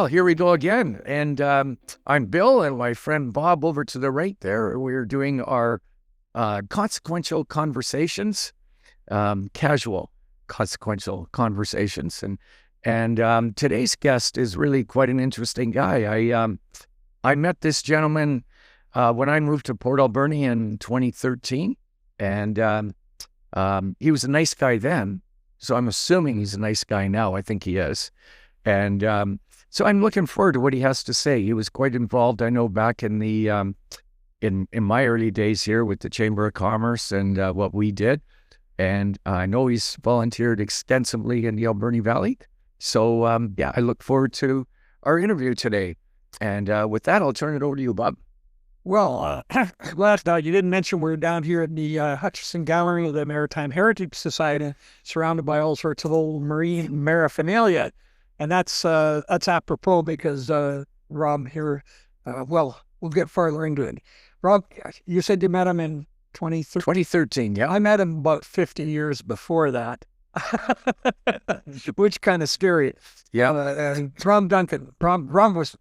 Well, here we go again. And I'm Bill and my friend Bob over to the right there. We're doing our Consequential Conversations, casual consequential conversations. And today's guest is really quite an interesting guy. I met this gentleman when I moved to Port Alberni in 2013. And he was a nice guy then. So I'm assuming he's a nice guy now. I think he is. And so I'm looking forward to what he has to say. He was quite involved, I know, back in the in my early days here with the Chamber of Commerce and what we did. And I know he's volunteered extensively in the Alberni Valley. So I look forward to our interview today. And with that, I'll turn it over to you, Bob. Well, last night you didn't mention we're down here at the Hutchison Gallery of the Maritime Heritage Society, surrounded by all sorts of old marine paraphernalia. And that's apropos because Rob here, we'll get farther into it. Rob, you said you met him in 2013, yeah. I met him about 50 years before that, which kind of scary. Yeah. Rob Duncan. Rob was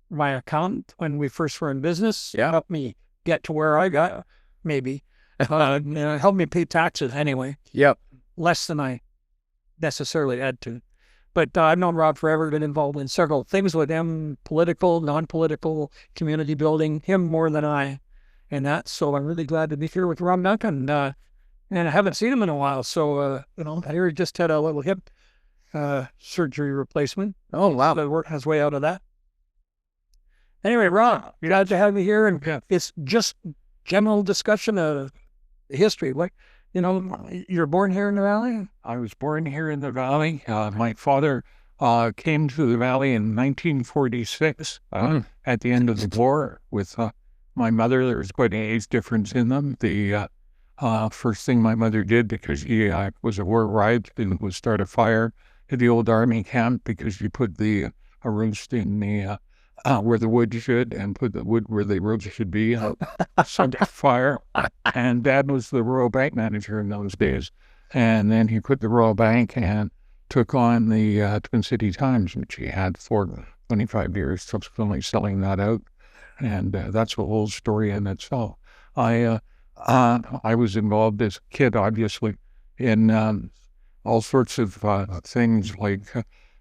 my accountant when we first were in business. Yeah. Helped me get to where I got, maybe. Helped me pay taxes anyway. Yep. Less than I necessarily had to. But I've known Rob forever, been involved in several things with him, political, non-political, community building, him more than I, and that. So I'm really glad to be here with Rob Duncan. And I haven't seen him in a while. So, I hear he just had a little hip surgery replacement. Oh, wow. So work his way out of that. Anyway, Rob, glad to have you here. And it's just general discussion of history. Like, you're born here in the Valley? I was born here in the Valley. My father came to the Valley in 1946 at the end of the war with my mother. There was quite an age difference in them. The first thing my mother did, because she was a war bride, was start a fire at the old army camp because she put a roast in the where the wood should and put the wood where the roast should be. Started fire. And Dad was the Royal Bank manager in those days. And then he quit the Royal Bank and took on the Twin City Times, which he had for 25 years, subsequently selling that out. And that's a whole story in itself. I was involved as a kid, obviously, in all sorts of things like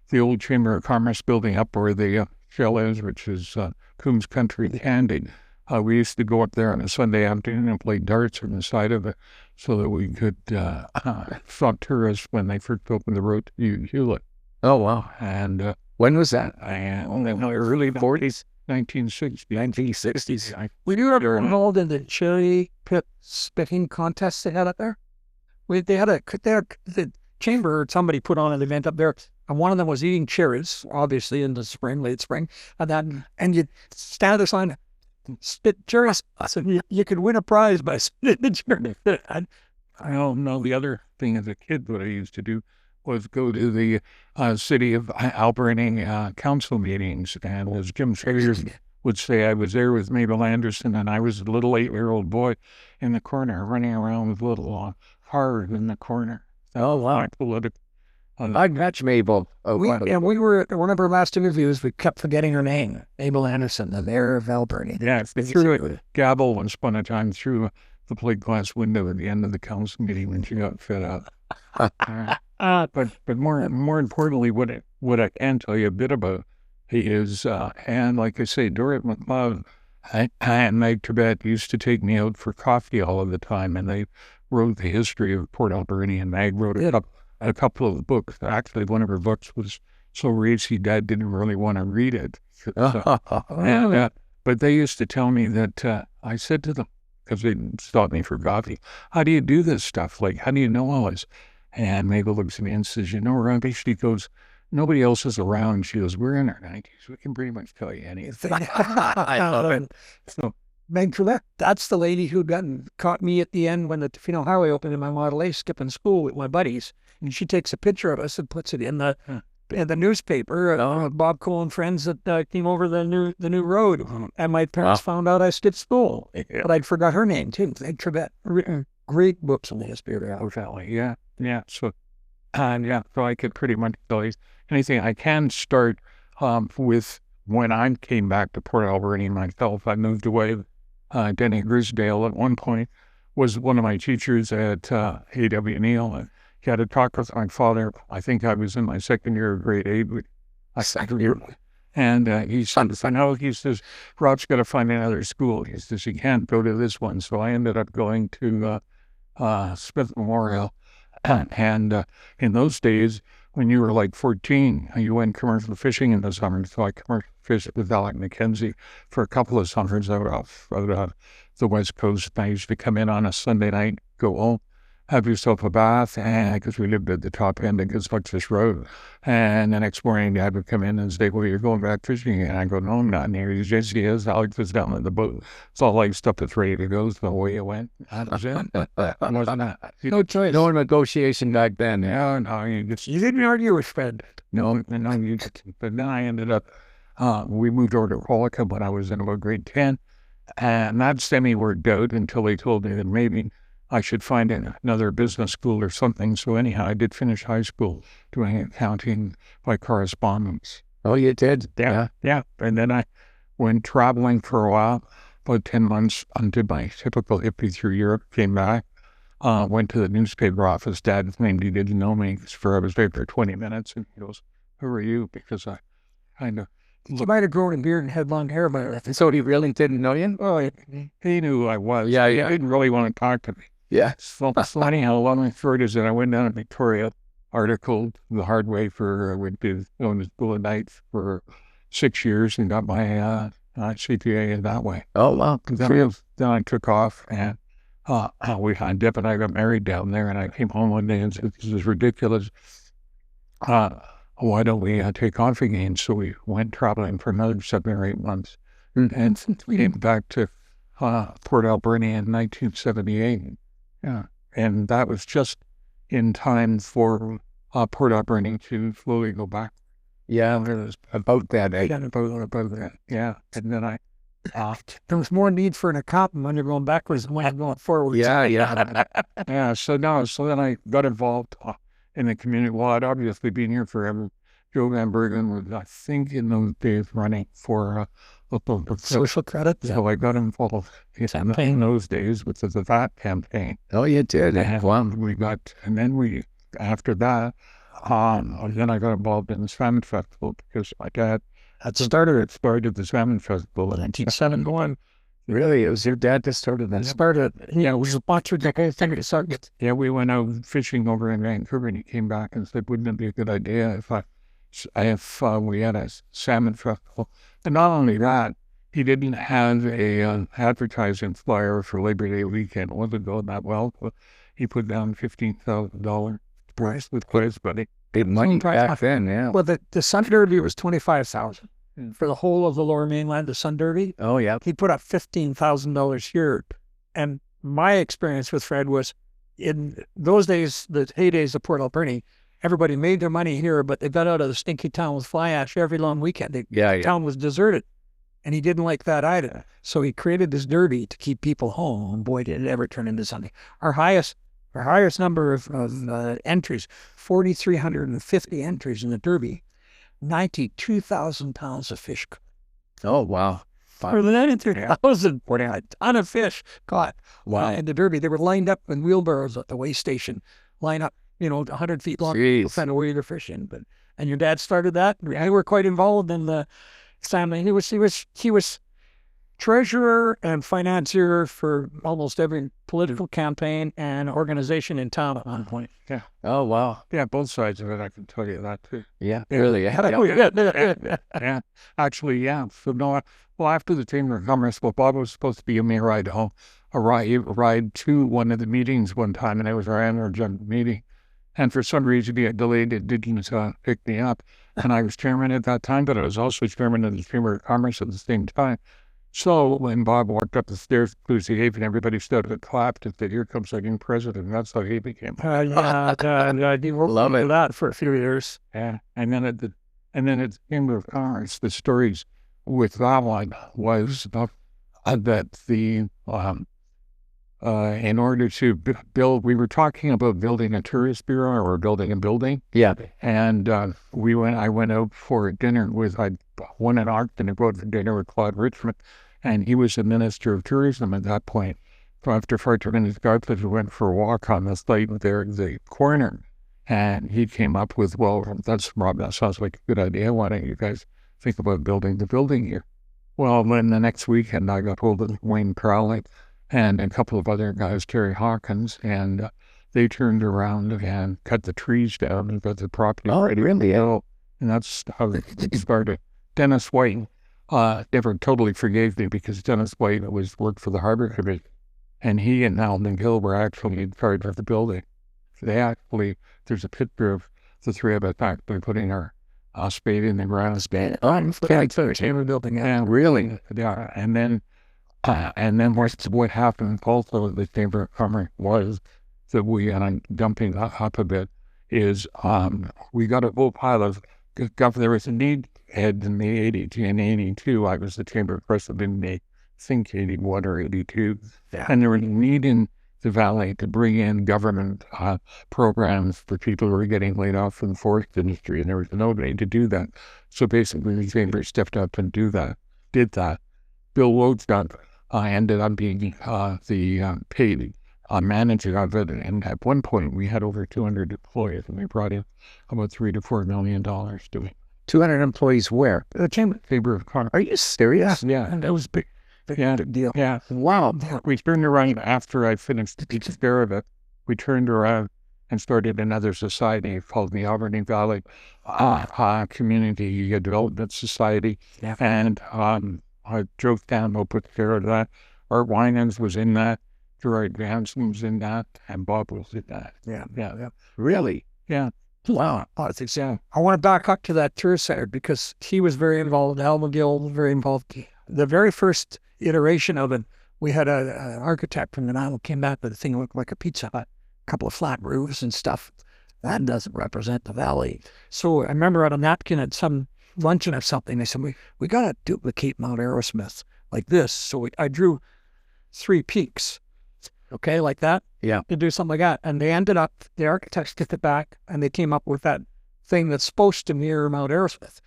the old Chamber of Commerce building up where the Shell is, which is Coombs Country Candy. We used to go up there on a Sunday afternoon and play darts on the side of it so that we could stop tourists when they first opened the road to Hewlett. Oh, wow. And when was that? Early 40s, 1960s. 1960s. Were you ever involved in the cherry pit spitting contest they had up there? They had the chamber or somebody put on an event up there, and one of them was eating cherries, obviously in the spring, late spring, and you'd stand at the sign, spit cherries. So you could win a prize by spitting the cherries. I don't know. The other thing as a kid that I used to do was go to the city of Alberni council meetings, and as Jim Sayers would say, I was there with Mabel Anderson, and I was a little 8-year-old boy in the corner running around with little Hard in the corner. Oh, wow. I'd match Mabel. We were at one of our last interviews, we kept forgetting her name, Mabel Anderson, the mayor of Alberni. Yeah, through a gavel once upon a time through the plate glass window at the end of the council meeting when she got fed up. But more importantly, what I can tell you a bit about is, and like I say, Dorrit McLeod and Meg Trebet used to take me out for coffee all of the time, and they wrote the history of Port Alberni, and Meg wrote a couple of books. Actually, one of her books was so racy, Dad didn't really want to read it. But they used to tell me that, I said to them, because they stopped me for coffee, how do you do this stuff? Like, how do you know all this? And Mabel looks at me and says, Robbie, she goes, nobody else is around. She goes, we're in our 90s. We can pretty much tell you anything. I love it. So, Meg Trebet, that's the lady who caught me at the end when the Tofino Highway opened in my Model A, skipping school with my buddies. And she takes a picture of us and puts it in the newspaper. Bob Cole and friends that came over the new road. And my parents found out I skipped school. But I'd forgot her name too. Meg Trebet. Written great books on the history of the Valley. Yeah. So I could pretty much tell you anything. I can start with when I came back to Port Alberni myself, I moved away. Denny Grisdale at one point was one of my teachers at A.W. Neal. And he had a talk with my father. I think I was in my second year of grade 8. Second year. And he says, Rob's got to find another school. He says, he can't go to this one. So I ended up going to Smith Memorial. And in those days, when you were like 14, you went commercial fishing in the summer. So I commercial fished with Alec McKenzie for a couple of summers out of the West Coast. I used to come in on a Sunday night, go home, have yourself a bath, and because we lived at the top end of Consequential Road. And the next morning, Dad would come in and say, well, you're going back fishing. And I go, no, I'm not. And he goes, yes, he is. Alex was down in the boat. It's all like stuff that's ready to go. So away it went. That was it. No choice. No negotiation back then. No, you didn't argue with Fred. No, you didn't. But then I ended up, we moved over to Holika when I was in about grade 10. And that semi-worked out until they told me that maybe I should find another business school or something. So anyhow, I did finish high school doing accounting by correspondence. Oh, you did? Yeah. And then I went traveling for a while, about 10 months, undid my typical hippie through Europe, came back, went to the newspaper office. Dad claimed he didn't know me because I was there for 20 minutes. And he goes, who are you? Because I kind of... You might have grown a beard and had long hair, but So he really didn't know you? Oh, he knew who I was. Yeah. He didn't really want to talk to me. Yeah. So anyhow, long and short is that I went down to Victoria, articled the hard way went to going to school at night for 6 years and got my CPA that way. Oh, wow. Then I took off and Deb and I got married down there, and I came home one day and said, this is ridiculous. Why don't we take off again? So we went traveling for another 7 or 8 months. And we came back to Port Alberni in 1978. Yeah, and that was just in time for Port Alberni to slowly go back. Yeah, about that age. About that. Yeah, and then I... there was more need for an accountant when you're going backwards than when you're going forwards. Yeah. Yeah, so then I got involved in the community. Well, I'd obviously been here forever. Joe Van Bergen was, I think, in those days running for Social credit. So I got involved in those days with the VAT campaign. Oh, you did? Wow. And then after that, then I got involved in the Salmon Festival because my dad started the Salmon Festival in 1971. Really? It was your dad that started that? Yeah, we sponsored the whole thing to start with. Yeah, we went out fishing over in Vancouver, and he came back and said, wouldn't it be a good idea if we had a salmon festival? And not only that, he didn't have a advertising flyer for Labor Day weekend. It wasn't going that well, but he put down $15,000 price with quiz, buddy. Big money back then, yeah. Well, the Sun Derby was $25,000 for the whole of the Lower Mainland. The Sun Derby. Oh, yeah. He put up $15,000 here, and my experience with Fred was in those days, the heydays of Port Alberni. Everybody made their money here, but they got out of the stinky town with fly ash every long weekend. The town was deserted, and he didn't like that either. So he created this derby to keep people home. And boy, did it ever turn into something. Our highest number of entries, 4,350 entries in the derby, 92,000 pounds of fish. Oh, wow. For the 93,000, a ton of fish caught. Wow. In the derby, they were lined up in wheelbarrows at the weigh station, line up, 100 feet long, kind of where you're fishing. And your dad started that. We were quite involved in the family. He was treasurer and financier for almost every political campaign and organization in town at one point. Yeah. Oh, wow. Yeah, both sides of it, I can tell you that too. Yeah, really. Yeah. Actually, yeah. So no, after the Chamber of Commerce, Bob was supposed to be a ride home, a ride to one of the meetings one time, and it was our annual general meeting. And for some reason, he had delayed it, didn't pick me up. And I was chairman at that time, but I was also chairman of the Chamber of Commerce at the same time. So when Bob walked up the stairs to Clusie Haven, everybody started to clap and said, here comes our new president. And that's how he became. He love it. That for a few years. Yeah. And then at the Chamber of Commerce, the stories with that one was that the in order to build, we were talking about building a tourist bureau or building a building. Yeah. And I went out for dinner I won an auction to go out for dinner with Claude Richmond, and he was the Minister of Tourism at that point. So after 40 minutes, we went for a walk on the site there in the corner, and he came up with, well, Rob, that sounds like a good idea. Why don't you guys think about building the building here? Well, then the next weekend, I got hold of Wayne Crowley and a couple of other guys, Terry Hawkins, and they turned around and cut the trees down and got the property. Oh, really? And that's how it started. Dennis White never totally forgave me because Dennis White worked for the Harbor Committee, and he and Alden Gill were actually in charge of the building. There's a picture of the three of us actually putting our spade in the ground. Spade. Oh, Chamber building. Yeah, really? Yeah, and then what happened also at the Chamber of Commerce was that and I'm dumping up a bit, is we got a whole pile of there was a need head in the 82. I was the Chamber President in I think 81 or 82. Yeah. And there was a need in the Valley to bring in government programs for people who were getting laid off from the forest industry, and there was nobody to do that. So basically the Chamber stepped up and did that. Bill Wodestock ended up being the paid manager of it, and at one point we had over 200 employees, and we brought in about $3 to $4 million doing 200 employees where? The Chamber of Commerce. Are you serious? Yeah. And that was big deal. Yeah. Wow. We turned around after I finished the care of it. We turned around and started another society called the Alberni Valley Community Development Society. Yeah. And Joe Campbell put care of that. Art Winans was in that. Gerard Jansen was in that. And Bob was in that. Yeah. Really? Yeah. Wow. I want to back up to that tourist center because he was very involved. Al McGill was very involved. The very first iteration of it, we had an architect from the Nile came back with a thing that looked like a Pizza Hut, a couple of flat roofs and stuff. That doesn't represent the valley. So I remember on a napkin at some luncheon or something, they said, we got to duplicate Mount Arrowsmith like this. So I drew 3 peaks, okay, like that. Yeah. To do something like that. And they ended up, the architects took it back and they came up with that thing that's supposed to mirror Mount Arrowsmith.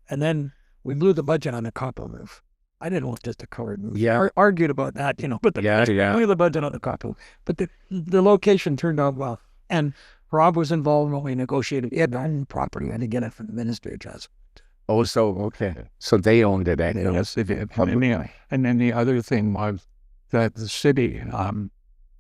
And then we blew the budget on the copper roof. I didn't want just a colored roof. Yeah. Argued about that, but blew the budget on the copper roof. But the location turned out well. And Rob was involved when we negotiated. He had own property and to get it from the Ministry of Justice. Oh, so, okay. So they owned it. Yes, they did. And then the other thing was that the city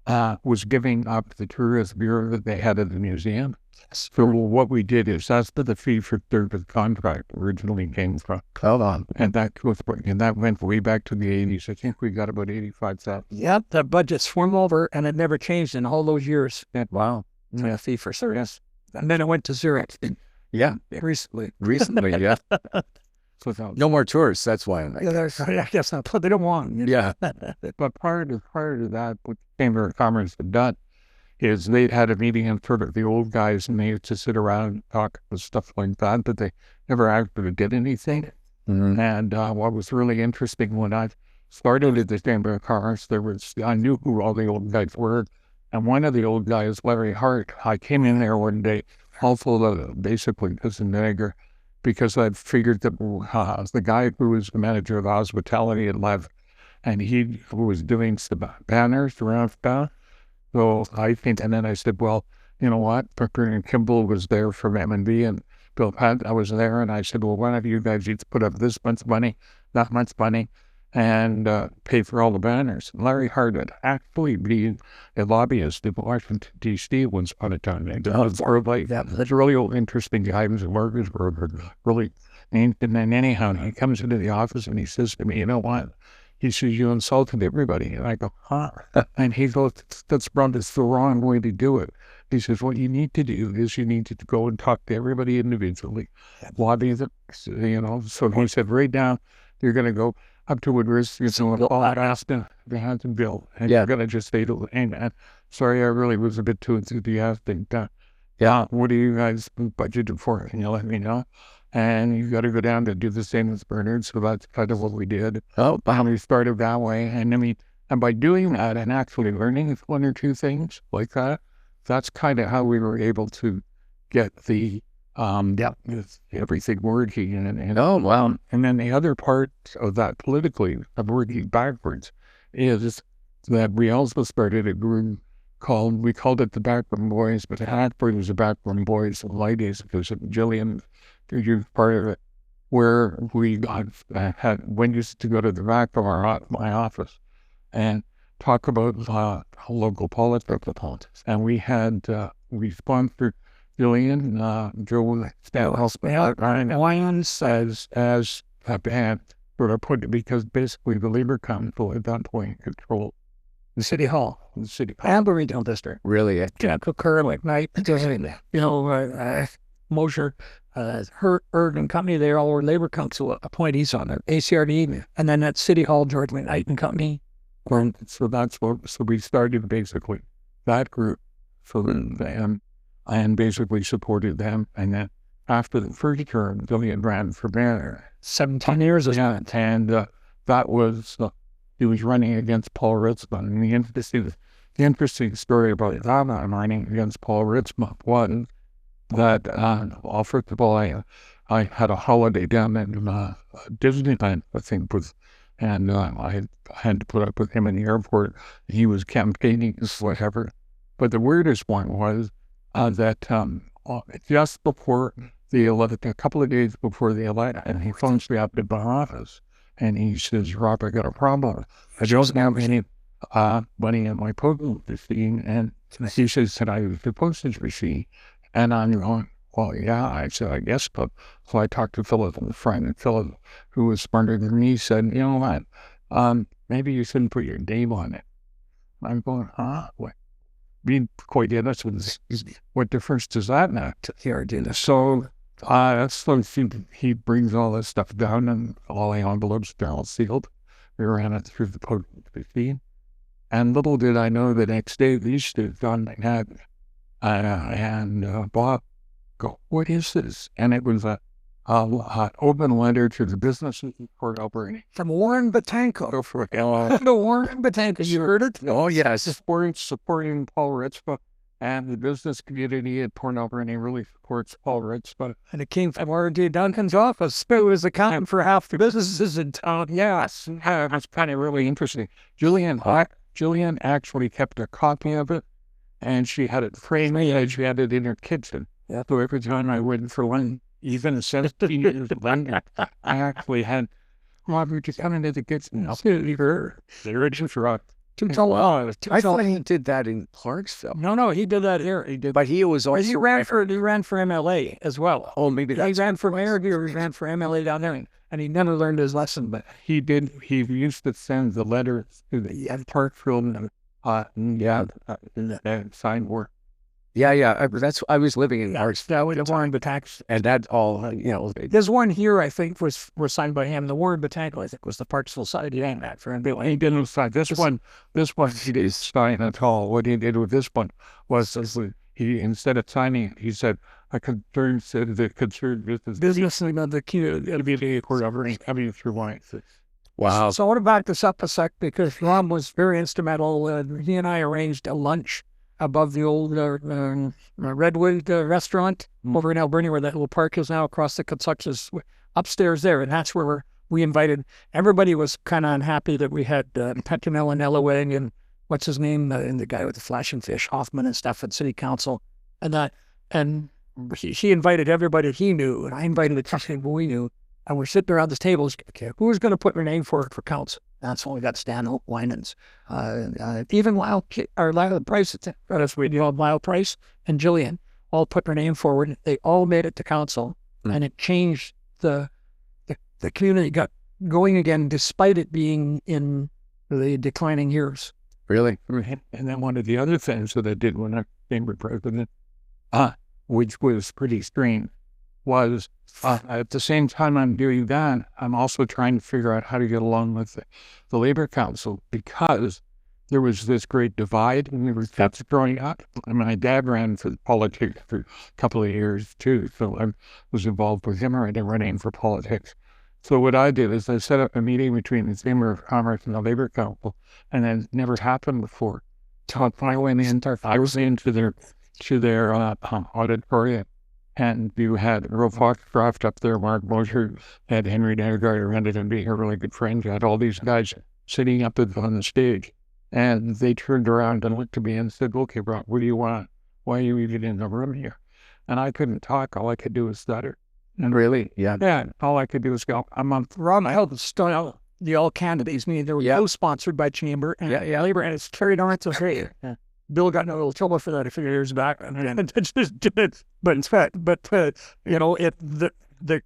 was giving up the tourist bureau that they had at the museum. So what we did is that's the fee for service contract originally came from. Hold on. And that went way back to the 80s. I think we got about 85,000. Yeah, the budget's formed over and it never changed in all those years. Wow. Yeah, fee for service. And then it went to Zurich. Yeah. Recently, yeah. No more tourists, that's why. I guess not. They don't want them. Yeah. But prior to that, what the Chamber of Commerce had done is they had a meeting in sort of the old guys, and they used to sit around and talk and stuff like that, but they never actually did anything. Mm-hmm. And what was really interesting when I started at the Chamber of Commerce, I knew who all the old guys were, and one of the old guys, Larry Hart, I came in there one day, all full of basically piss and vinegar, because I figured that the guy who was the manager of hospitality had left, and he was doing some banners around town. So I think, and then I said, well, you know what? Tucker and Kimball was there from M&B, and Bill Pat, I was there, and I said, well, why don't you guys each put up this much money, that much money, and pay for all the banners? And Larry Hart would actually be a lobbyist in Washington, D.C. once upon a time. That's a really interesting guy. He was a mortgage broker, really. And then anyhow, he comes into the office and he says to me, you know what? He says, you insulted everybody. And I go, huh? And he goes, that's the wrong way to do it. He says, what you need to do is you need to go and talk to everybody individually, lobby them, So he said, right now, you're going to go up to Woodward's, all Aston, Hanson Bill, and you're going to just say to him, sorry, I really was a bit too enthusiastic. What do you guys budgeted for? Can you let me know? And you got to go down to do the same with Bernard. So that's kind of what we did. Oh, wow. We started that way. And And by doing that and actually learning one or two things like that, that's kind of how we were able to get the everything working. And Oh, wow. and then the other part of that politically, of working backwards, is that we also started a group we called it the Backroom Boys, but actually it was the Backroom Boys and Ladies, because Jillian, you're part of it, where we used to go to the back of my office and talk about local politics. And we sponsored Jillian, Joe Lions as a band, because basically the Labour Council at that point controlled The City Hall. And Regional District. Really? Cooker, McKnight, Mosher, Hurt and Company, they all were Labour Council appointees on it. ACRD, and then at City Hall, George McKnight and Company. So we started basically that group and basically supported them. And then after the first term, Jillian ran for mayor. 17 years ago. Yeah, and that was, he was running against Paul Ritzman. And the interesting story about that running against Paul Ritzman was that, first of all, I had a holiday down in Disneyland, I think, and I had to put up with him in the airport. He was campaigning, whatever. But the weirdest one was that just before the election, a couple of days before the election, he phones me up to my office, and he says, "Rob, I got a problem. I don't have any money in my postage machine." And he says, "Can I use the postage machine?" And I'm going, "Well, yeah." I said, "I guess." But so I talked to Philip on the front, and Philip, who was smarter than me, said, "You know what? Maybe you shouldn't put your name on it." I'm going, "Huh? What?" Being quite honest with what difference does that make? So he brings all this stuff down, and all the envelopes are all sealed. We ran it through the postage machine. And little did I know the next day, these two, John Manhattan and Bob, go, "What is this?" And it was a open letter to the businesses in Port Alberni. From Warren Batanko. The Warren Batanko. You heard it? Oh, yes. Supporting Paul Ritzman, and the business community at Port Alberni really supports Paul Ritzman. And it came from Rob Duncan's office. It was accounting for half the businesses in town. Yes, that's kind of really interesting. Jillian actually kept a copy of it, and she had it framed, and she had it in her kitchen. Yeah. So every time I went for lunch, even at 17 years of London, I actually had, "Robert, just come into the kitchen." There it is, Rob. I thought he did that in Clarksville. No, he did that here. He did. But he was also... He ran for MLA as well. Oh, maybe He ran for mayor here. He ran for MLA down there, and he never learned his lesson. But he did. He used to send the letters to the Parkfield sign work. Yeah. I was living in Clarksville. the Warren Batanko. And that all, There's one here, I think, was signed by him. The Warren Batanko, I think, was the Parksville side. He that for him. He didn't sign this one. He didn't sign at all. What he did with this one was he, instead of signing, he said, "I concern the concerned business of the community. Port Alberni coming through wine." wow. So I want to back this up a sec, because Rob was very instrumental. He and I arranged a lunch above the old Redwood restaurant over in Alberni, where that little park is now, across the constructions, upstairs there. And that's where we invited. Everybody was kind of unhappy that we had Petanel and Ellaway and what's his name, and the guy with the flashing fish, Hoffman and stuff at City Council. And she invited everybody he knew, and I invited the people we knew. And we're sitting around this table. Okay, who's going to put their name for council? That's when we got Stan Winans, even Lyle Price, Lyle Price and Jillian all put their name forward. They all made it to council, and it changed the community got going again, despite it being in the declining years. Really? And then one of the other things that I did when I became president, which was pretty strange, was at the same time I'm doing that, I'm also trying to figure out how to get along with the Labour Council, because there was this great divide when we were kids growing up. And my dad ran for politics for a couple of years too, so I was involved with him already running for politics. So what I did is I set up a meeting between the Chamber of Commerce and the Labor Council, and that never happened before. So I went in, I was into their auditorium, and you had Earl Foxcroft up there, Mark Mosher, had Henry Nairgard, ended up being a really good friend. You had all these guys sitting up on the stage, and they turned around and looked at me and said, "Okay, Rob, what do you want? Why are you even in the room here?" And I couldn't talk. All I could do was stutter. And Really? Yeah. yeah, all I could do was go, I'm on. Rob, I held the all candidates meeting. They were co-sponsored by Chamber and Labor, and it's carried on to hey. Bill got in a little trouble for that a few years back, but in fact, you know, the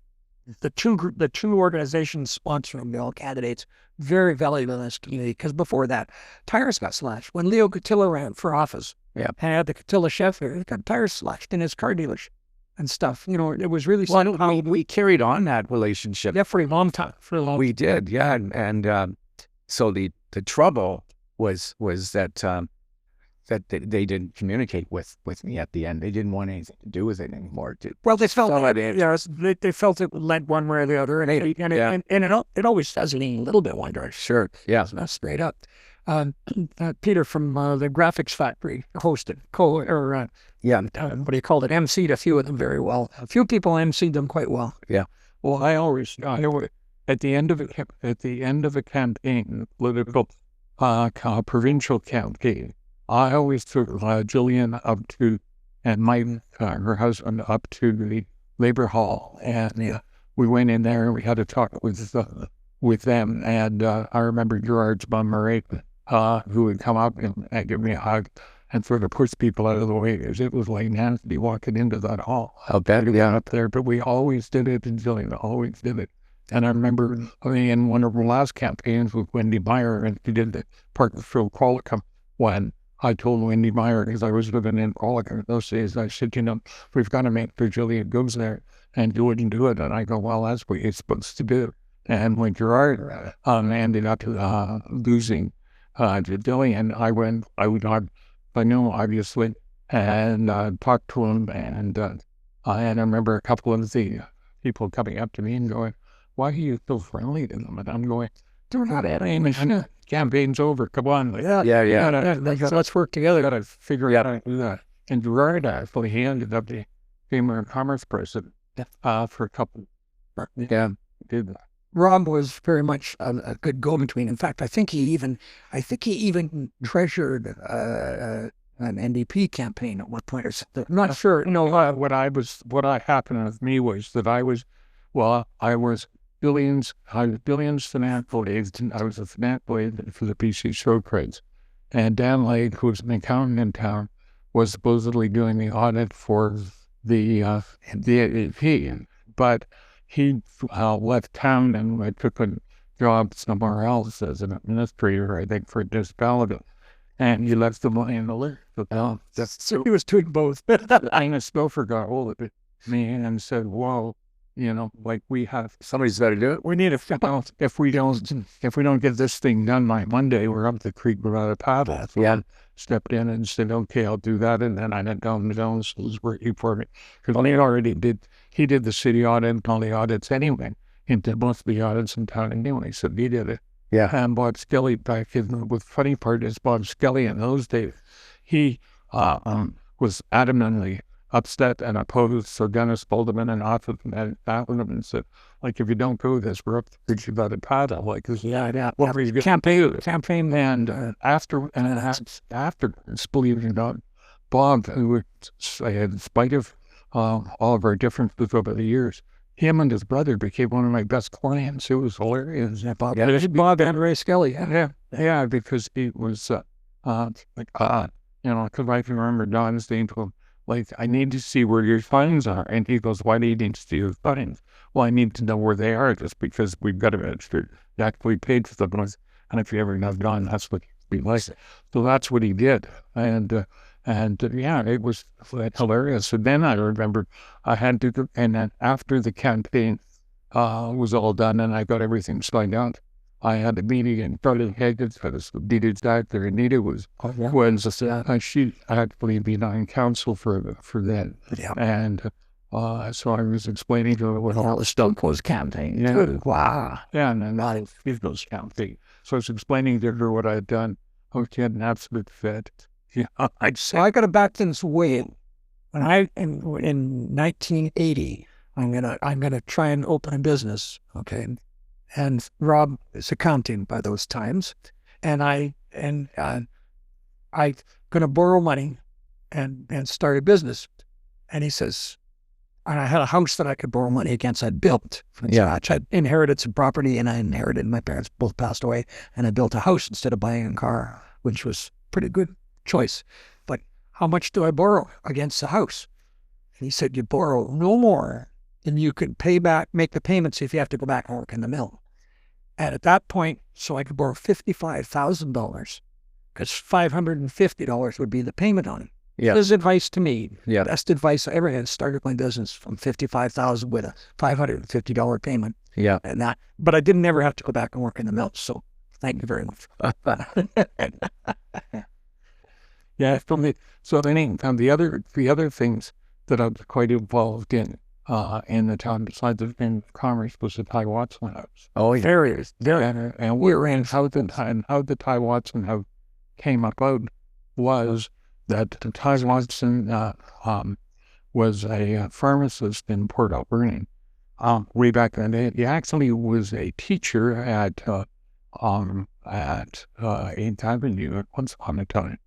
two organizations sponsoring the all candidates very valuable in this community, because before that, tires got slashed when Leo Cotillo ran for office. Yeah, and had the Cotillo chef there, he got tires slashed in his car dealership and stuff. You know, it was really we carried on that relationship. Yeah, for a long time. We did, yeah, and so the trouble was that that they didn't communicate with me at the end. They didn't want anything to do with it anymore. Well, they felt they felt it led one way or the other, and it always does lean a little bit one direction. Sure, yeah, that's straight up. Peter from the Graphics Factory hosted, what do you call it? MC'd a few of them very well. A few people MC'd them quite well. Yeah. Well, I always at the end of a campaign, political, provincial campaign, I always took Jillian up to, and Mike, her husband, up to the Labor Hall, and we went in there and we had to talk with them. And I remember Gerard's mum, Marie, who would come up and give me a hug and sort of push people out of the way, because it was like nasty walking into that hall. How bad up there, but we always did it, and Jillian always did it. And I remember in one of her last campaigns with Wendy Meyer, and she did the Parkfield Qualicum one. I told Wendy Meyer, because I was living in Qualicum those days, I said, we've got to make sure Jillian goes there, and you wouldn't do it. And I go, well, that's what you're supposed to do. And when Gerard ended up losing to Jillian, I knew, obviously, and talked to him, and I remember a couple of the people coming up to me and going, "Why are you so friendly to them?" And I'm going, "They're not at any campaign's over. Come on, let's work together. Got to figure out how to do that." And Gerard actually, he ended up the Chamber of Commerce president for a couple. Yeah, did that. Rob was very much a good go-between. In fact, I think he even treasured an NDP campaign at one point or something. I'm not sure. What happened with me was that I was Billion's financial aide. I was a financial aide for the BC Showcrates. And Dan Lake, who was an accountant in town, was supposedly doing the audit for the AP. But he left town and took a job somewhere else as an administrator, I think, for a municipality. And he left the money in the list. So he was doing both. And a stoffer got hold of me and said, "Whoa, somebody's got to do it. We need if we don't get this thing done by Monday, we're up the creek without a paddle." Yeah. Stepped in and said, "Okay, I'll do that." And then I went down to Jones, who was working for me, because he did the city audit and all the audits anyway. He did most of the audits in town anyway, so he did it. Yeah. And Bob Skelly the funny part is Bob Skelly in those days, he was adamantly upset and opposed. So Dennis pulled him in an office and sat with him and said, if you don't do this, we're up to preach about a paddle. Campaign. And after believe it or not, Bob, who in spite of all of our differences over the years, him and his brother became one of my best clients. It was hilarious. Bob and Ray Skelly. Yeah, because he was, because I can remember Don saying to him, I need to see where your funds are. And he goes, "Why do you need to see your funds?" "Well, I need to know where they are, just because we've got to make sure you actually paid for them. And if you ever have done, that's what it'd be like." So that's what he did. And it was hilarious. So then I remember I had to go, and then after the campaign was all done and I got everything signed out, I had a meeting in Charlie Higgins, Anita's doctor. Anita was she had actually been on council for that. Yeah. And So I was explaining to her what all the stuff was counting. Good. Wow. Yeah, and not business counting. So I was explaining to her what I had done. Oh, she had an absolute fit. Yeah, I'd So say. I got to back things way in 1980. I'm gonna try and open a business. Okay, and Rob is accounting by those times, and I gonna borrow money and start a business. And he says, and I had a house that I could borrow money against. I'd built from scratch. I'd inherited some property, and I inherited, my parents both passed away, and I built a house instead of buying a car, which was pretty good choice. But how much do I borrow against the house? And he said, you borrow no more than you could pay back, make the payments if you have to go back and work in the mill. And at that point, so I could borrow $55,000, because $550 would be the payment on it. Yeah. His advice to me, Yeah. best advice I ever had, started my business from $55,000 with a $550 payment. Yeah. And that, but I didn't ever have to go back and work in the mill. So thank you very much. Yeah, so then the other things that I was quite involved in the town besides the in commerce was the Ty Watson House. Oh, yeah. Very. And We ran how the Ty Watson House came about was that the Ty Watson was a pharmacist in Port Alberni way back in the day. He actually was a teacher at 8th Avenue once upon a time.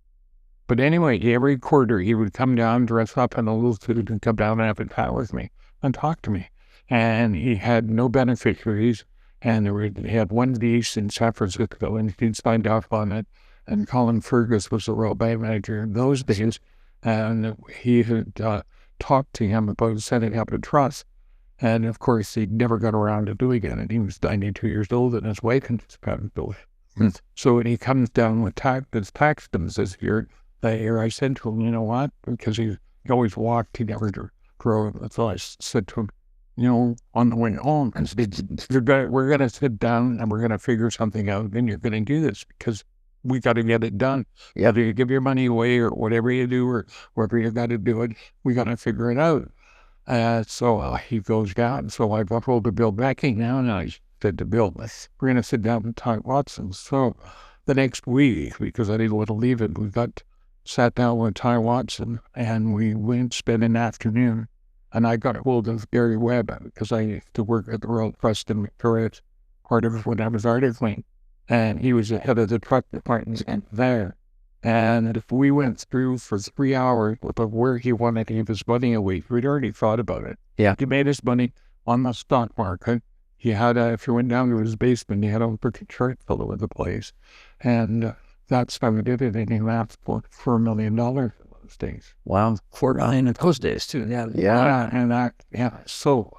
But anyway, every quarter he would come down, dress up in a little suit, and come down and have a chat with me and talk to me. And he had no beneficiaries, and he had one lease in San Francisco, and he'd signed off on it. And Colin Fergus was the Royal Bank manager in those days, and he had talked to him about setting up a trust. And of course, he never got around to doing it. And he was 92 years old, and his wife had just passed away. So when he comes down with his tax bills this year, I said to him, you know what? Because he always walked, he never drove. So I said to him, on the way home, we're going to sit down and we're going to figure something out, and you're going to do this because we got to get it done. Yeah. Whether you give your money away or whatever you do or wherever you got to do it, we got to figure it out. So he goes down. So I got hold of Bill Becking now, and I said to Bill, we're going to sit down with Ty Watson. So the next week, because I didn't want to leave it, sat down with Ty Watson, and we went spend an afternoon. And I got hold of Gary Webb because I used to work at the Royal Trust in Victoria, part of it when I was articling. And he was the head of the truck department there. And we went through for 3 hours about where he wanted to give his money away. We'd already thought about it. Yeah. He made his money on the stock market. He had, if you went down to his basement, he had a freaking chart full over the place. And that's how we did it. And he asked for $1 million in those days. Wow. $4 million in those days too. Yeah. Yeah. So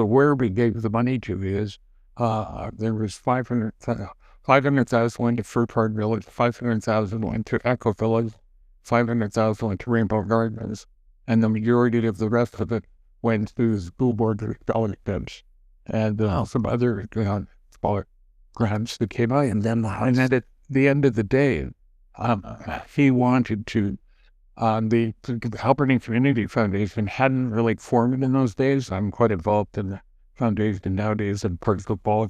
where we gave the money to is, there was 500,000 went to Fur Park Village, 500,000 went to Echo Village, 500,000 went to Rainbow Gardens, and the majority of the rest of it went to the school board scholarships and some other smaller grants that came out. And then at the end of the day, he wanted to. The Alberni Community Foundation hadn't really formed in those days. I'm quite involved in the foundation nowadays, and part of football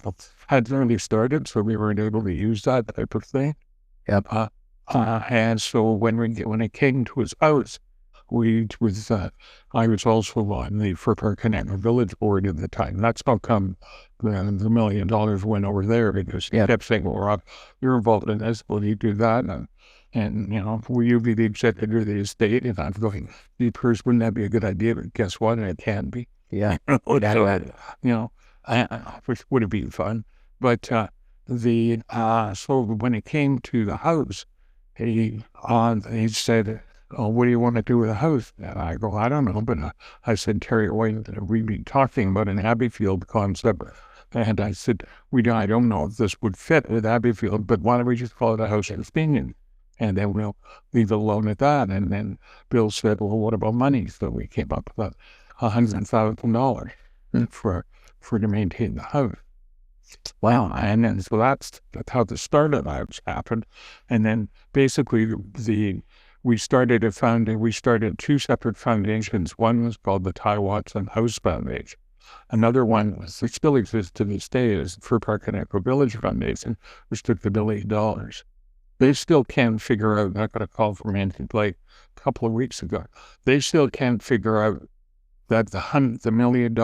hadn't really started, so we weren't able to use that type of thing. Yep. And so when it came to his house, I was also on the Fur Park Connect Village board at the time. That's how come the $1 million went over there, because he kept saying, well, Rob, you're involved in this, will you do that? And will you be the executor of the estate? And I'm going, wouldn't that be a good idea? But guess what? It can be. Yeah. Which would have been fun. But so when it came to the house, he said, oh, what do you want to do with the house? And I go, I don't know. But I said, Terry White, we've been talking about an Abbeyfield concept. And I said, I don't know if this would fit with Abbeyfield, but why don't we just call it a house of opinion? And then we'll leave it alone at that. And then Bill said, well, what about money? So we came up with $100,000 for to maintain the house. Wow. And then so that's how the start of the house happened. And then basically we started we started two separate foundations. One was called the Ty Watson House Foundation. Another one, which still exists to this day, is Fur Park and Echo Village Foundation, which took the $1 billion. They still can't figure out, I got a call from Andy Blake a couple of weeks ago. They still can't figure out that the $1 million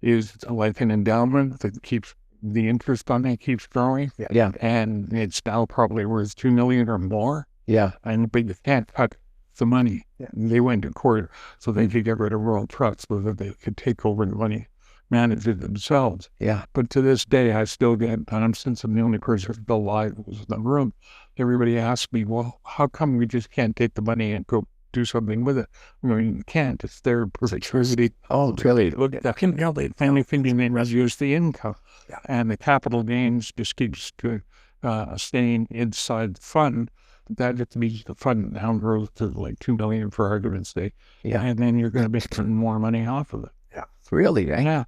is like an endowment that keeps, the interest on it keeps growing. Yeah. And it's now probably worth $2 million or more. Yeah. But you can't cut the money. Yeah. They went to court so they could get rid of rural trusts so that they could take over the money, manage it themselves. Yeah. But to this day, I still get, and since I'm the only person still alive who was in the room, everybody asks me, well, how come we just can't take the money and go do something with it? I mean, you can't. It's their perpetuity. Oh, really? Look at that. The family thinking they must use the income. Yeah. And the capital gains just keeps staying inside the fund. That just means the fund now grows to like $2 million for argument's sake. Yeah. And then you're going to be getting more money off of it. Yeah. Really? Eh? Yeah.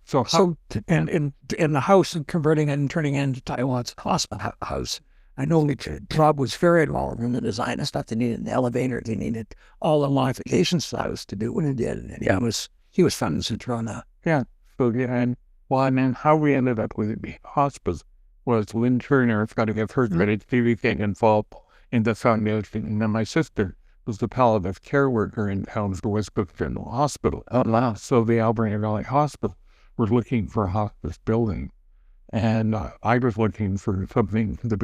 So in the house and converting it and turning it into Taiwan's hospital house, I know Rob was very involved in the design and stuff. They needed an elevator. They needed all the modifications to the house to do what it did. And he was front and center on that. Yeah. So and then how we ended up with it being hospice was Lynn Turner got to give her credit. She became involved in the foundation, and then my sister was the palliative care worker in town for Westbrook General Hospital. Oh, wow. So the Alberni Valley Hospital was looking for a hospice building. And I was looking for something that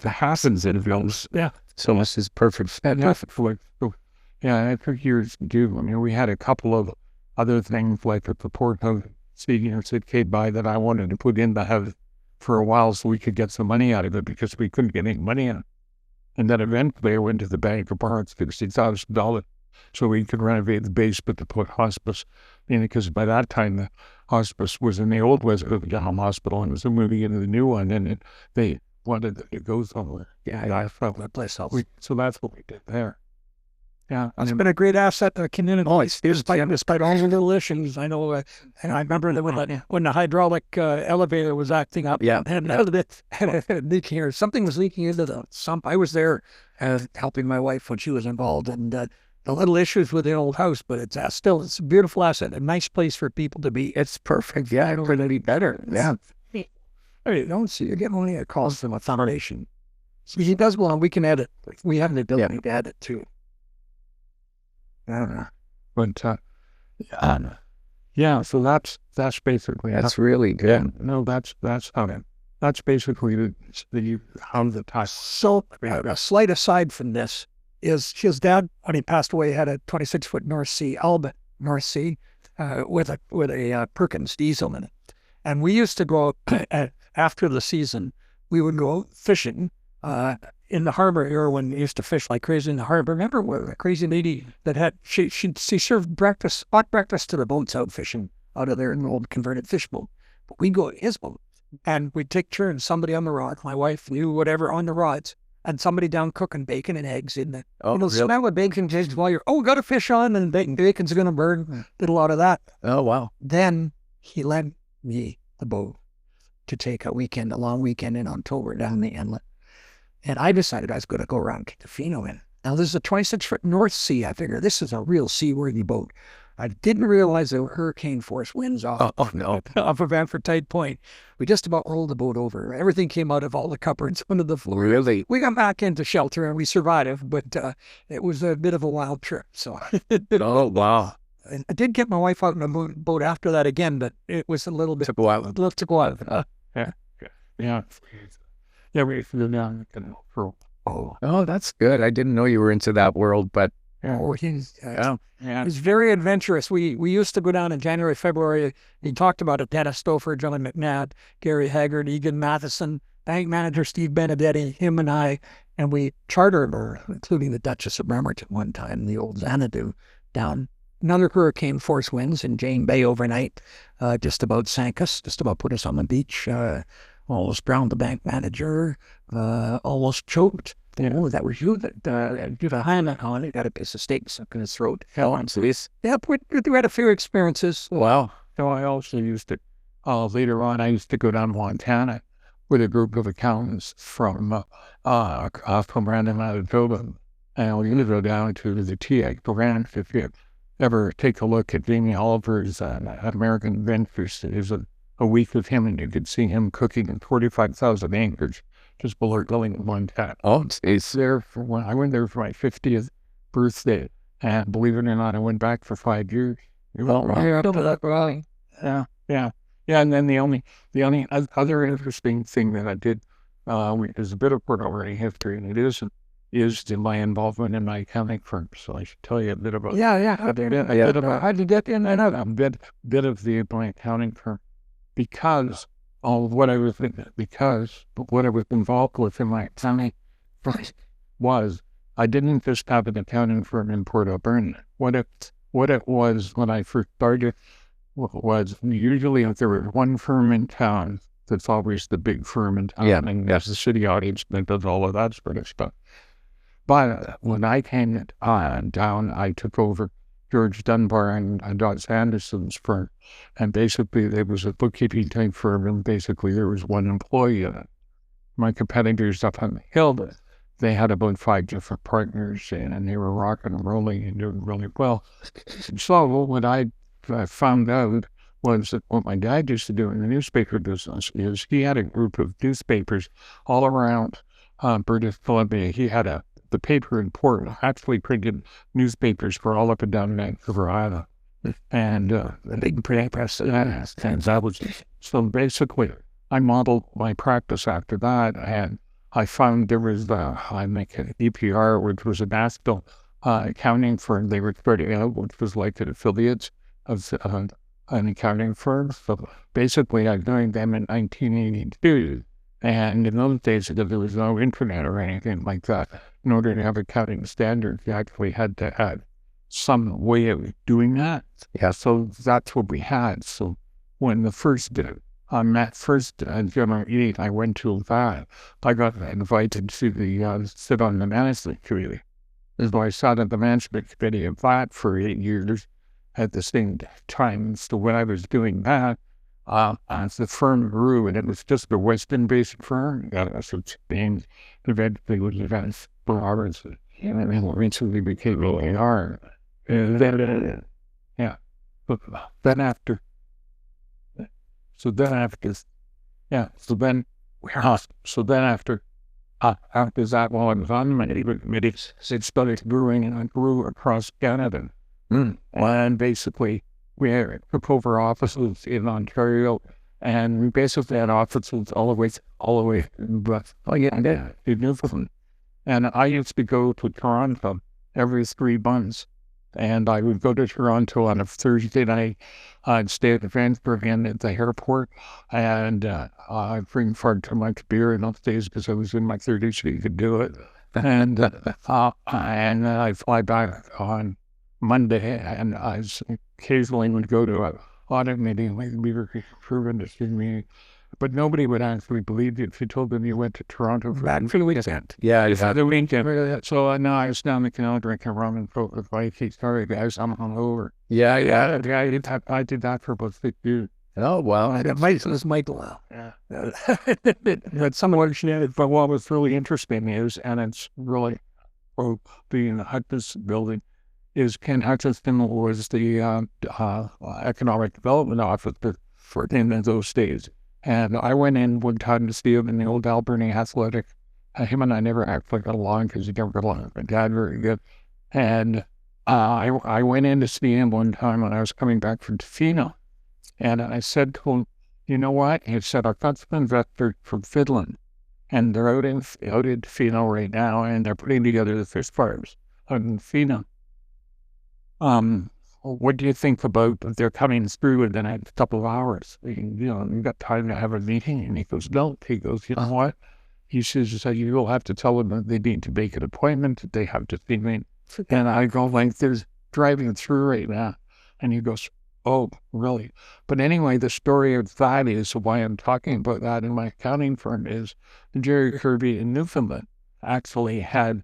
happens in films. Yeah. So this is perfect. Yeah, it took years to do. I mean, we had a couple of other things like at the Port of seniors that came by that I wanted to put in the house for a while so we could get some money out of it because we couldn't get any money in it. And then eventually I went to the bank and borrowed $60,000 so we could renovate the basement to put hospice in it, because by that time the hospice was in the old Westbrook General Hospital and was moving into the new one, and they wanted it to go somewhere. Yeah, I felt that place else. So that's what we did there. Yeah. It's been a great asset to the community. Despite all the little issues, I know, and I remember that when the hydraulic elevator was acting up, and something was leaking into the sump. I was there helping my wife when she was involved, and the little issues with the old house, but it's a beautiful asset, a nice place for people to be. It's perfect. Yeah, I don't really be better. Yeah. You don't see, you're getting only a calls from a foundation. So he does well, we can edit. We have the ability to edit too. I don't know. But yeah, so that's basically that's really good. No, that's basically how the time. So a slight aside from this is his dad, when he passed away, had a 26-foot North Sea with a Perkins diesel in it, and we used to go after the season. We would go fishing in the harbor here when we used to fish like crazy in the harbor. Remember a crazy lady that had she served hot breakfast to the boats out fishing out of there in an old converted fish boat. But we'd go in his boat and we'd take turns. Somebody on the rod, my wife knew whatever on the rods, and somebody down cooking bacon and eggs in the smell of bacon tastes while you're got a fish on and bacon's gonna burn. Did a lot of that. Oh wow. Then he lent me the boat to take a long weekend in October down the inlet. And I decided I was going to go around Tofino in. Now, this is a 26-foot North Sea. I figured this is a real seaworthy boat. I didn't realize there were hurricane force winds off of Vanford Point. We just about rolled the boat over. Everything came out of all the cupboards under the floor. Really? We got back into shelter and we survived, but it was a bit of a wild trip. So. Oh, wow. And I did get my wife out in a boat after that again, but it was a little bit. Took a while. Yeah. Yeah, we flew down for. Oh, that's good. I didn't know you were into that world, but he's very adventurous. We used to go down in January, February. He talked about it. Dennis Stouffer, John McNabb, Gary Haggard, Egan Matheson, bank manager Steve Benedetti, him and I, and we chartered her, including the Duchess of Bremerton one time, the old Xanadu, down. Another hurricane force winds in Jane Bay overnight, just about sank us, just about put us on the beach. Almost drowned the bank manager, almost choked. That was you that did a hand on it, got a piece of steak stuck in his throat. hell, I'm serious. Yeah, we had a few experiences. Wow. So I also used to, later on, I used to go down to Montana with a group of accountants from Random, Manitoba. And we're going to go down to the TA brand. If you ever take a look at Jamie Oliver's American Adventures, there's a week of him, and you could see him cooking in 45,000 acres just below Billings, Montana. Oh, It's there for when I went there for my 50th birthday, and believe it or not, I went back for 5 years. Yeah. And then the only other interesting thing that I did, which is a bit of Port Alberni history, and it is my involvement in my accounting firm. So I should tell you a bit about How'd you get in and out? a bit of my accounting firm, because of what I was involved with in my accounting firm was I didn't just have an accounting firm in Port Alberni. What it was when I first started was usually if there was one firm in town, that's always the big firm in town, and that's the city audience that does all of that sort of stuff. But when I came down, I took over George Dunbar and Dot Sanderson's firm, and basically there was a bookkeeping type firm, and basically there was one employee in it. My competitors up on the hill, they had about 5 different partners, and they were rocking and rolling and doing really well. So what I found out was that what my dad used to do in the newspaper business is he had a group of newspapers all around British Columbia. He had the paper in Port actually printed newspapers for all up and down Vancouver Island. And the big press, so basically I modeled my practice after that, and I found there was I make an EPR, which was a Nashville accounting firm. They were starting out, which was like an affiliate of an accounting firm. So basically I joined them in 1982. And in those days, there was no internet or anything like that. In order to have accounting standards, you actually had to have some way of doing that. Yeah, so that's what we had. So when the first general meeting I went to that, I got invited to sit on the management committee. So I sat on the management committee of that for 8 years at the same time. So when I was doing that, as the firm grew, and it was just a Western-based firm, so it's named eventually was Events for Roberts, and then eventually became OAR. And then, after that, while I was on the committee, it started growing, and I grew across Canada. And basically, we took over offices in Ontario, and we basically had offices all the way in Newfoundland. And I used to go to Toronto every 3 months, and I would go to Toronto on a Thursday night. I'd stay at the Vancouver Inn at the airport, and I'd bring far too much beer in those days because I was in my 30s, so you could do it. And I'd fly back on Monday, and I occasionally would go to an audit meeting, like we were proven to see me, but nobody would actually believe you if you told them you went to Toronto for the weekend. The weekend. So now I was down the canal drinking rum and coke with my feet. Sorry, guys, I'm hungover. I did that for about 6 years. Oh, well. This might allow. But but what was really interesting is, and it's really being the Hutchison building, is Ken Hutchison was the economic development officer for in those days. And I went in one time to see him in the old Alberni Athletic. Him and I never actually got along because he never got along with my dad very good. And I went in to see him one time when I was coming back from Tofino. And I said to him, you know what? He said, I've got some investors from Finland, and they're out in Tofino right now, and they're putting together the fish farms out in Tofino. What do you think about they're coming through in the next couple of hours? You got time to have a meeting? And he goes, no. He goes, you know what? He says, you will have to tell them that they need to make an appointment, that they have to see me. And I go, like, there's driving through right now. And he goes, oh, really? But anyway, the story of that is why I'm talking about that in my accounting firm is Jerry Kirby in Newfoundland actually had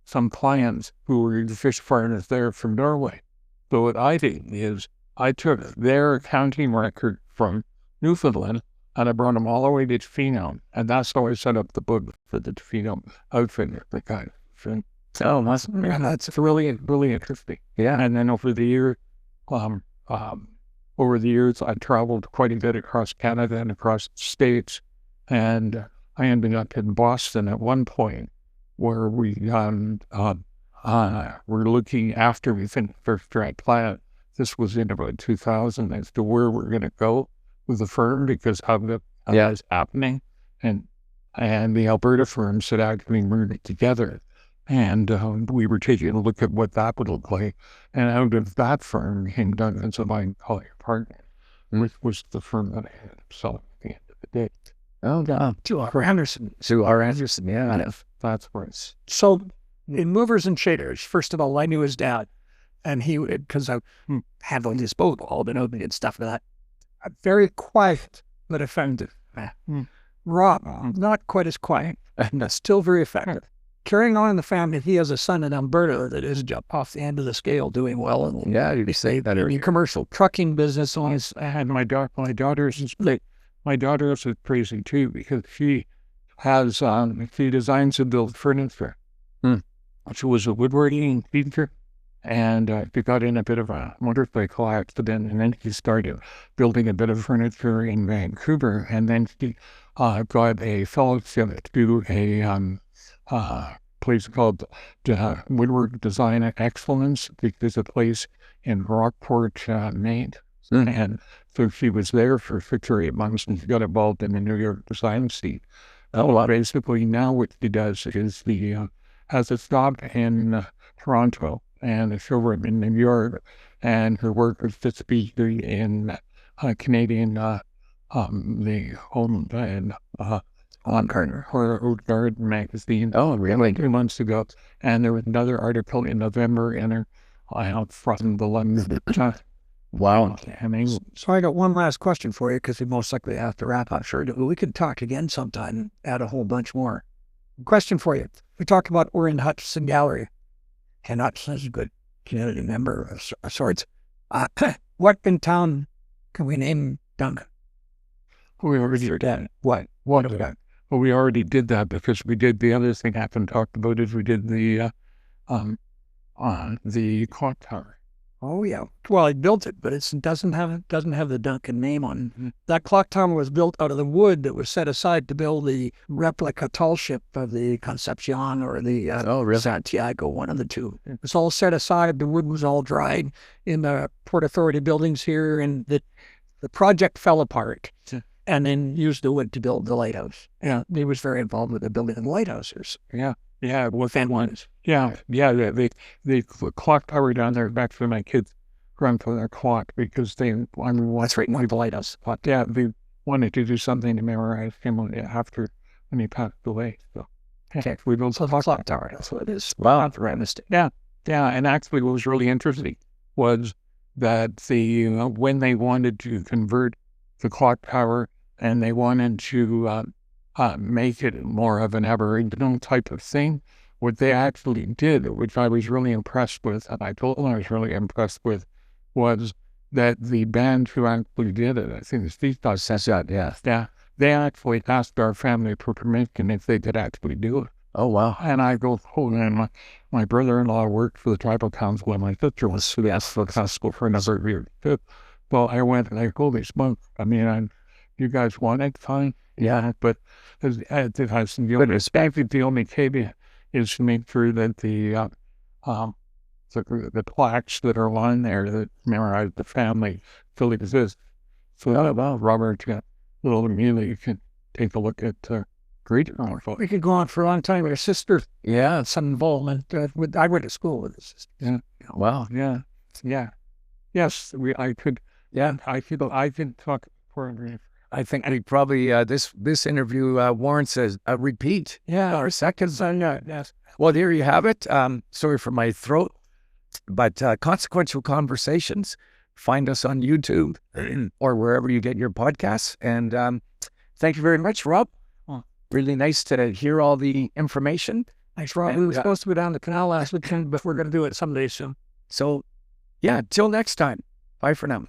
some clients who were the fish farmers there from Norway. So what I did is I took their accounting record from Newfoundland and I brought them all the way to Tofino. And that's how I set up the book for the Tofino outfit. The guy And Oh, awesome. that's really, really interesting. Yeah. And then over the years, I traveled quite a bit across Canada and across the States, and I ended up in Boston at one point, where we were looking after we finished first dry plan. This was in about 2000 as to where we're going to go with the firm because of the was happening, and the Alberta firms had actually merged together. And we were taking a look at what that would look like. And out of that firm came Duncan's and my colleague partner, which was the firm that I ended up selling at the end of the day. Oh, yeah. To R. Anderson. To R. Anderson, yeah. That's where it's... So in Movers and Shaders, first of all, I knew his dad. And he would, because I handled his boat, all the opening and stuff like that. Very quiet, but effective. Rob, not quite as quiet, still very effective. Carrying on in the family, he has a son in Alberta that is off the end of the scale, doing well. And Yeah, you say that. in commercial trucking business on his. And my daughter's crazy too, because she designs and builds furniture. She was a woodworking teacher, and she got in a bit of a motorcycle accident, and then she started building a bit of furniture in Vancouver, and then she got a fellowship to a place called Woodwork Design Excellence, which is a place in Rockport, Maine. And so she was there for 6 or 8 months, and she got involved in the New York design scene. Basically, now what she does is has a stop in Toronto and a showroom in New York, and her work is to speak in Canadian the Home and Garden magazine. Oh, really? 2 months ago, and there was another article in November in her from the London. Wow. So I got one last question for you, because we most likely have to wrap up. Sure, we could talk again sometime and add a whole bunch more. Question for you. We talked about Orrin Hutchison Gallery, and Hutchison's a good community member of sorts. What in town can we name Duncan? We already did. What have we done? Well, we already did that because we did the other thing I haven't talked about is we did the clock tower. Oh yeah. Well, he built it, but it doesn't have the Duncan name on it. That clock tower was built out of the wood that was set aside to build the replica tall ship of the Concepcion or the Santiago, one of the two. It was all set aside. The wood was all dried in the Port Authority buildings here, and the project fell apart. And then used the wood to build the lighthouse. Yeah, he was very involved with the building of the lighthouses. Yeah. Well, Fan ones. Yeah. The clock tower down there, back to my kids' grandfather clock, because That's right, one of the lighthouse. Yeah, they wanted to do something to memorize him after when he passed away. So, Okay. We built So the clock tower, that's what it is. Wow. Yeah, and actually what was really interesting was that when they wanted to convert the clock tower and they wanted to make it more of an Aboriginal type of thing, what they actually did, which I was really impressed with, and I told them I was really impressed with, was that the band who actually did it, I think the Steve Dog says that, yeah, they actually asked our family for permission if they could actually do it. Oh, wow. And I go, oh man, my brother-in-law worked for the tribal council, and my sister was asked for the council for a number of years too. Well, I went and I holy smoke. I mean, you guys want it, fine. Yeah, but the only caveat is to make sure that the plaques that are on there that memorize the family still exist. So Robert got a little immediately, you can take a look at great. We could go on for a long time. Our sister, Yeah. some involvement. I went to school with his sister. Yeah. Wow. Yeah. Yes, I could talk for I think we probably, this interview warrants a repeat. Yeah. Or a second. Yes. Well, there you have it. Sorry for my throat, but Consequential Conversations. Find us on YouTube or wherever you get your podcasts. And thank you very much, Rob. Really nice to hear all the information. Thanks, Rob. We were supposed to go down the canal last weekend, but we're going to do it someday soon. So, yeah, till next time. Bye for now.